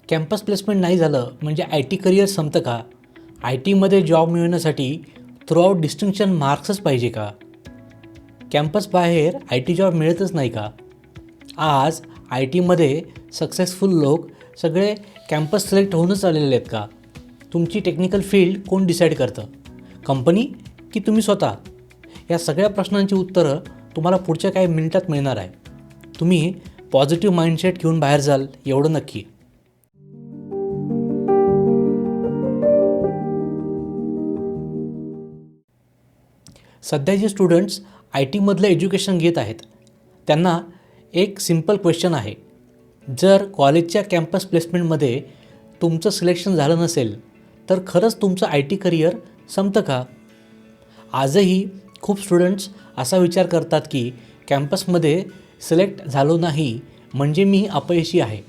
Campus placement नाही झालं म्हणजे आय टी करिअर संपतं का? आय टीमध्ये जॉब मिळवण्यासाठी थ्रूआउट डिस्टिंक्शन मार्क्सच पाहिजे का? कॅम्पस बाहेर आय टी जॉब मिळतच नाही का? आज आय टीमध्ये सक्सेसफुल लोक सगळे कॅम्पस सिलेक्ट होऊनच आलेले आहेत का? तुमची टेक्निकल फील्ड कोण डिसाईड करतं? कंपनी की तुम्ही स्वतः? या सगळ्या प्रश्नांची उत्तरं तुम्हाला पुढच्या काही मिनिटात मिळणार आहे. तुम्ही पॉझिटिव्ह माइंडसेट घेऊन बाहेर जाल एवढं नक्की. सध्या जे स्टुडंट्स आय टीमधलं एज्युकेशन घेत आहेत त्यांना एक सिम्पल क्वेश्चन आहे. जर कॉलेजच्या कॅम्पस प्लेसमेंटमध्ये तुमचं सिलेक्शन झालं नसेल तर खरंच तुमचं आय टी करिअर संपतं का? आजही खूप स्टुडंट्स असा विचार करतात की कॅम्पसमध्ये सिलेक्ट झालो नाही म्हणजे मी अपयशी आहे.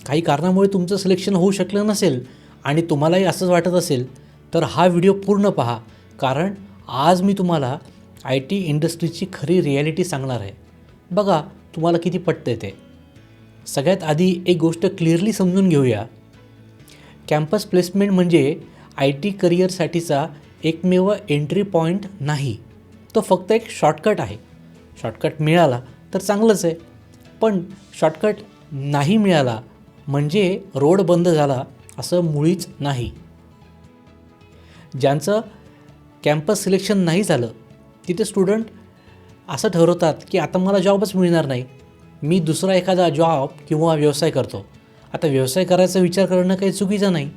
काही कारणामुळे तुमचं सिलेक्शन होऊ शकलं नसेल आणि तुम्हालाही असंच वाटत असेल तर हा व्हिडिओ पूर्ण पहा, कारण आज मी तुम्हाला आय टी इंडस्ट्रीची खरी रिॲलिटी सांगणार आहे. बघा तुम्हाला किती पटते ते. सगळ्यात आधी एक गोष्ट क्लिअरली समजून घेऊया. कॅम्पस प्लेसमेंट म्हणजे आय टी करिअरसाठीचा एकमेव एंट्री पॉईंट नाही. तो फक्त एक शॉर्टकट आहे. शॉर्टकट मिळाला तर चांगलंच आहे, पण शॉर्टकट नाही मिळाला म्हणजे रोड बंद झाला असं मुळीच नाही. ज्यांचं कॅम्पस सिलेक्शन नाही झालं तिथे स्टुडंट असं ठरवतात की आता मला जॉबच मिळणार नाही, मी दुसरा एखादा जॉब किंवा व्यवसाय करतो. आता व्यवसाय करायचा विचार करणं काही चुकीचं नाही,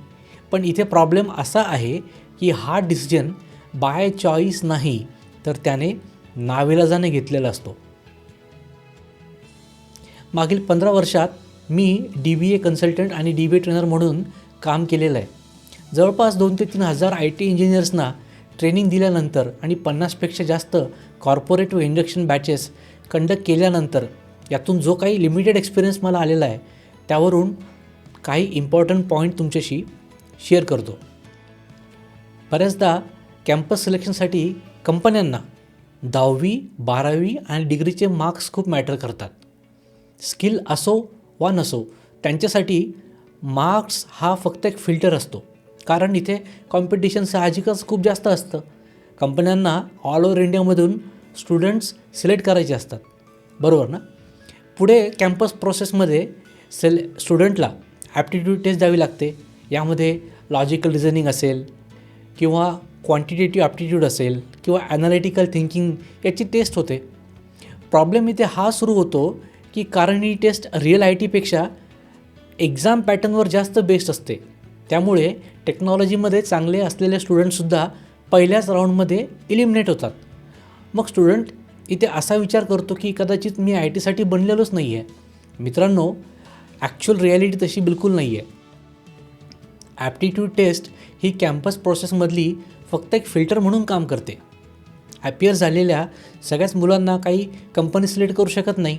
पण इथे प्रॉब्लेम असा आहे की हा डिसिजन बाय चॉईस नाही तर त्याने नाविलाजाने घेतलेला असतो. मागील 15 वर्षात मी DBA कन्सल्टंट आणि DBA ट्रेनर म्हणून काम केलेलं आहे. जवळपास 2,000 ते 3,000 आय टी इंजिनियर्सना ट्रेनिंग दिल्यानंतर आणि 50पेक्षा जास्त कॉर्पोरेट व इंडक्शन बॅचेस कंडक्ट केल्यानंतर यातून जो काही लिमिटेड एक्सपिरियन्स मला आलेला आहे त्यावरून काही इम्पॉर्टंट पॉईंट तुमच्याशी शेअर करतो. बऱ्याचदा कॅम्पस सिलेक्शनसाठी कंपन्यांना 10वी 12वी आणि डिग्रीचे मार्क्स खूप मॅटर करतात. स्किल असो वा नसो त्यांच्यासाठी मार्क्स हा फक्त एक फिल्टर असतो, कारण इथे कॉम्पिटिशन साहजिकच खूप जास्त असतं. कंपन्यांना ऑल ओव्हर इंडियामधून स्टुडंट्स सिलेक्ट करायचे असतात, बरोबर ना? पुढे कॅम्पस प्रोसेसमध्ये स्टुडंटला ॲप्टिट्यूड टेस्ट द्यावी लागते. यामध्ये लॉजिकल रिझनिंग असेल किंवा क्वांटिटेटिव्ह ॲप्टिट्यूड असेल किंवा ॲनालिटिकल थिंकिंग याची टेस्ट होते. प्रॉब्लेम इथे हा सुरू होतो की कारण ही टेस्ट रिअल आय टीपेक्षा एक्झाम पॅटर्नवर जास्त बेस्ड असते. त्यामुळे टेक्नॉलॉजीमध्ये चांगले असलेले स्टुडंटसुद्धा पहिल्याच राऊंडमध्ये इलिमिनेट होतात. मग स्टुडंट इथे असा विचार करतो की कदाचित मी आय टीसाठी बनलेलोच नाही आहे. मित्रांनो, ॲक्च्युअल रिॲलिटी तशी बिलकुल नाही आहे. ॲप्टिट्यूड टेस्ट ही कॅम्पस प्रोसेसमधली फक्त एक फिल्टर म्हणून काम करते. ॲपियर झालेल्या सगळ्याच मुलांना काही कंपनी सिलेक्ट करू शकत नाही.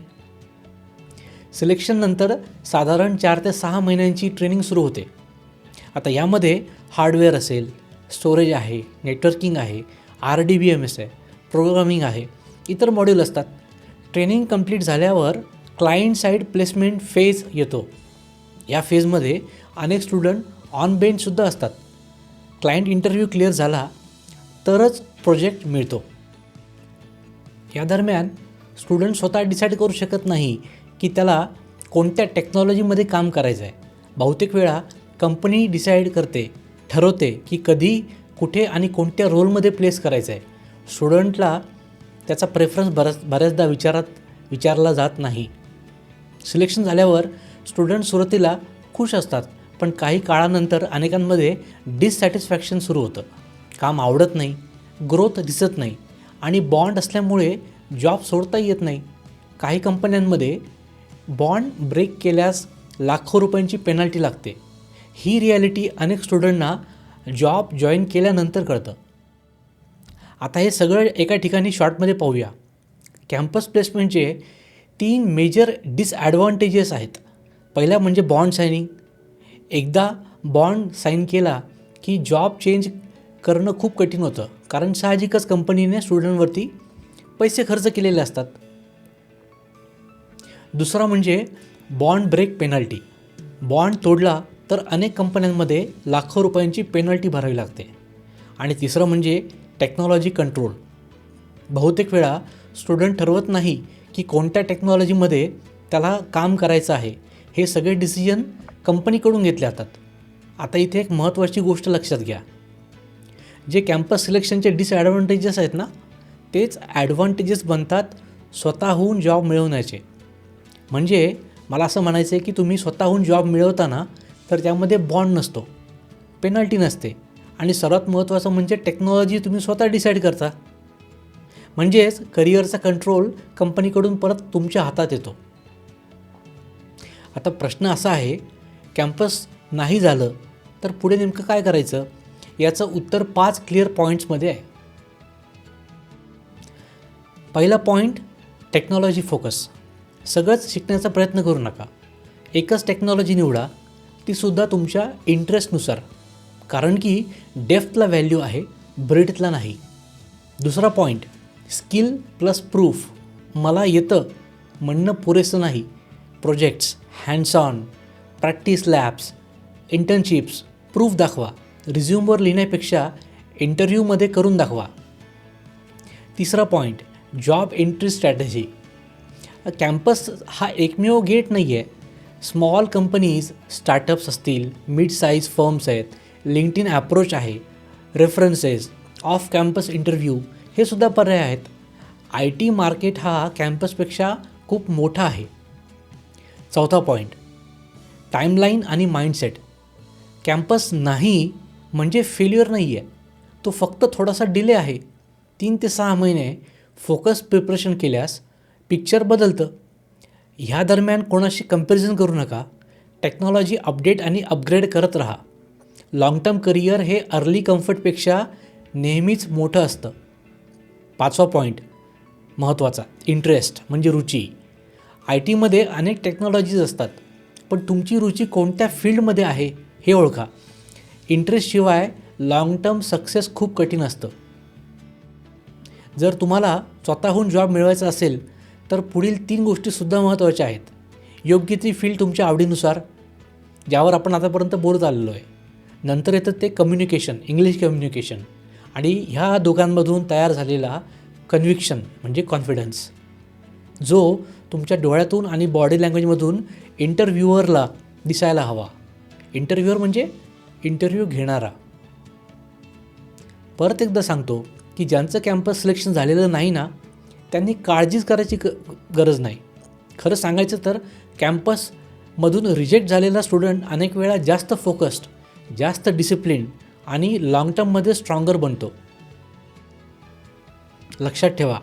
सिलेक्शननंतर साधारण 4 ते 6 महिन्यांची ट्रेनिंग सुरू होते. आता यामध्ये हार्डवेअर असेल, स्टोरेज आहे, नेटवर्किंग आहे, RDBMS आहे, प्रोग्रामिंग आहे, इतर मॉड्यूल असतात. ट्रेनिंग कंप्लीट झाल्यावर क्लायंट साईड प्लेसमेंट फेज येतो. या फेजमध्ये अनेक स्टुडंट ऑन बेंचसुद्धा असतात. क्लायंट इंटरव्ह्यू क्लिअर झाला तरच प्रोजेक्ट मिळतो. या दरम्यान स्टुडंट स्वतः डिसाईड करू शकत नाही की त्याला कोणत्या टेक्नॉलॉजीमध्ये काम करायचं आहे. बहुतेक वेळा कंपनी डिसाईड करते, ठरवते की कधी, कुठे आणि कोणत्या रोलमध्ये प्लेस करायचं आहे. स्टुडंटला त्याचा प्रेफरन्स बऱ्याचदा विचारला जात नाही. सिलेक्शन झाल्यावर स्टुडंट सुरुवातीला खुश असतात, पण काही काळानंतर अनेकांमध्ये डिससॅटिस्फॅक्शन सुरू होतं. काम आवडत नाही, ग्रोथ दिसत नाही आणि बॉन्ड असल्यामुळे जॉब सोडता येत नाही. काही कंपन्यांमध्ये बॉन्ड ब्रेक केल्यास लाखो रुपयांची पेनल्टी लागते. ही रिॲलिटी अनेक स्टुडंटना जॉब जॉईन केल्यानंतर कळतं. आता हे सगळं एका ठिकाणी शॉर्टमध्ये पाहूया. कॅम्पस प्लेसमेंटचे 3 मेजर डिसॲडव्हान्टेजेस आहेत. पहिला म्हणजे बॉन्ड सायनिंग. एकदा बॉन्ड साईन केला की जॉब चेंज करणं खूप कठीण होतं, कारण साहजिकच कंपनीने स्टुडंटवरती पैसे खर्च केलेले असतात. दुसरा म्हणजे बॉन्ड ब्रेक पेनल्टी. बॉन्ड तोडला तर अनेक कंपन्यांमध्ये लाखो रुपयांची पेनल्टी भरावी लागते. आणि तिसरं म्हणजे टेक्नॉलॉजी कंट्रोल. बहुतेक वेळा स्टुडंट ठरवत नाही की कोणत्या टेक्नॉलॉजीमध्ये त्याला काम करायचं आहे. हे सगळे डिसिजन कंपनीकडून घेतले जातात. आता इथे एक महत्त्वाची गोष्ट लक्षात घ्या. जे कॅम्पस सिलेक्शनचे डिसॲडव्हान्टेजेस आहेत ना, तेच ॲडव्हान्टेजेस बनतात स्वतःहून जॉब मिळवण्याचे. म्हणजे मला असं म्हणायचं आहे की तुम्ही स्वतःहून जॉब मिळवताना तर त्यामध्ये बॉन्ड नसतो, पेनल्टी नसते आणि सर्वात महत्त्वाचं म्हणजे टेक्नॉलॉजी तुम्ही स्वतः डिसाईड करता. म्हणजेच करिअरचा कंट्रोल कंपनीकडून परत तुमच्या हातात येतो. आता प्रश्न असा आहे, कॅम्पस नाही झालं तर पुढे नेमकं काय करायचं? याचं उत्तर 5 क्लिअर पॉईंट्समध्ये आहे. पहिला पॉईंट, टेक्नॉलॉजी फोकस. सगळंच शिकण्याचा प्रयत्न करू नका. एकच टेक्नॉलॉजी निवडा, तीसुद्धा तुमच्या इंटरेस्टनुसार. कारण की डेप्थला व्हॅल्यू आहे, ब्रेडथला नाही. दुसरा पॉईंट, स्किल प्लस प्रूफ. मला येतं म्हणणं पुरेसं नाही. Projects, hands on, practice labs, internships, proof दाखवा. रिझ्यूमवर लिहिण्यापेक्षा इंटरव्ह्यूमध्ये करून दाखवा. तिसरा point, job entry strategy. Campus हा एकमेव गेट नाही आहे. स्मॉल कंपनीज, स्टार्टअप्स असतील, मिड साईज फर्म्स आहेत, लिंक्डइन अप्रोच आहे, रेफरन्सेस, ऑफ कॅम्पस इंटरव्ह्यू, हे सुद्धा पर्याय आहेत. IT मार्केट हा कॅम्पसपेक्षा खूप मोठा आहे. चौथा पॉईंट, टाईमलाईन आणि माइंडसेट. कॅम्पस नाही म्हणजे फेल्युअर नाही आहे, तो फक्त थोडासा डिले आहे. 3 ते 6 महिने फोकस प्रिपरेशन केल्यास पिक्चर बदलतं. ह्या दरम्यान कोणाशी कंपॅरिझन करू नका. टेक्नॉलॉजी अपडेट आणि अपग्रेड करत राहा. लाँग टर्म करिअर हे अर्ली कम्फर्टपेक्षा नेहमीच मोठं असतं. पाचवा पॉईंट महत्त्वाचा, इंटरेस्ट म्हणजे रुची. IT मध्ये अनेक टेक्नॉलॉजीज असतात, पण तुमची रुची कोणत्या फील्डमध्ये आहे हे ओळखा. इंटरेस्टशिवाय लाँग टर्म सक्सेस खूप कठीण असतं. जर तुम्हाला स्वतःहून जॉब मिळवायचा असेल तर पुढील 3 गोष्टीसुद्धा महत्त्वाच्या आहेत. योग्य ती फील्ड तुमच्या आवडीनुसार, ज्यावर आपण आतापर्यंत बोलत आलेलो आहे. नंतर येतं ते कम्युनिकेशन, इंग्लिश कम्युनिकेशन, आणि ह्या दोघांमधून तयार झालेला कन्व्हिक्शन म्हणजे कॉन्फिडन्स, जो तुमच्या डोळ्यातून आणि बॉडी लँग्वेजमधून इंटरव्ह्यूअरला दिसायला हवा. इंटरव्ह्यूअर म्हणजे इंटरव्ह्यू घेणारा. परत एकदा सांगतो की ज्यांचं कॅम्पस सिलेक्शन झालेलं नाही ना, त्यांनी काळजीच करायची गरज नाही. खरं सांगायचं तर कॅम्पसमधून रिजेक्ट झालेला स्टुडंट अनेक वेळा जास्त फोकस्ड, जास्त डिसिप्लिन आणि लाँग टर्ममध्ये स्ट्रॉंगर बनतो. लक्षात ठेवा,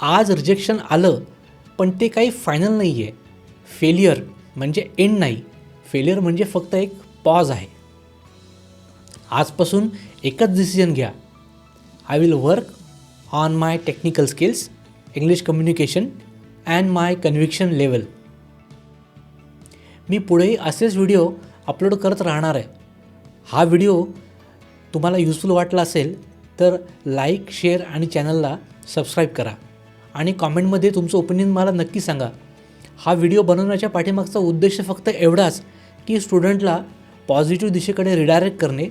आज रिजेक्शन आलं पण ते काही फायनल नाही आहे. फेलियर म्हणजे एंड नाही. फेलियर म्हणजे फक्त एक पॉज आहे. आजपासून एकच डिसिजन घ्या, I will work on my technical skills, English communication and my conviction level. मी पुढेही असेच व्हिडिओ अपलोड करत राहणार आहे. हा व्हिडिओ तुम्हाला युजफुल वाटला असेल तर लाईक, शेअर आणि चॅनलला सबस्क्राईब करा आणि कॉमेंटमध्ये तुमचं ओपिनियन मला नक्की सांगा. हा व्हिडिओ बनवण्याच्या पाठीमागचा उद्देश फक्त एवढाच की स्टुडंटला पॉझिटिव्ह दिशेकडे रिडायरेक्ट करणे,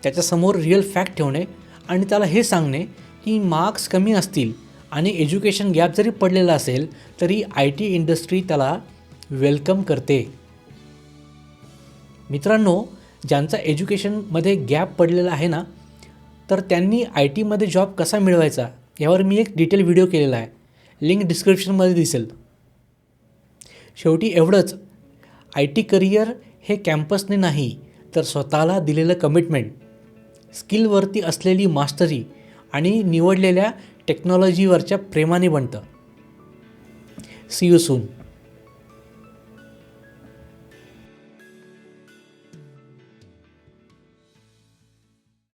त्याच्यासमोर रिअल फॅक्ट ठेवणे आणि त्याला हे सांगणे की मार्क्स कमी असतील आणि एज्युकेशन गॅप जरी पडलेला असेल तरी IT इंडस्ट्री त्याला वेलकम करते. मित्रांनो, ज्यांचा एज्युकेशनमध्ये गॅप पडलेला आहे ना, तर त्यांनी IT मध्ये जॉब कसा मिळवायचा यावर मी एक डिटेल व्हिडिओ केलेला आहे. लिंक डिस्क्रिप्शनमध्ये दिसेल. शेवटी एवढंच, IT करिअर हे कॅम्पसने नाही तर स्वतःला दिलेलं कमिटमेंट, स्किलवरती असलेली मास्टरी आणि निवडलेल्या टेक्नॉलॉजीवरच्या प्रेमाने बनतं. See you soon.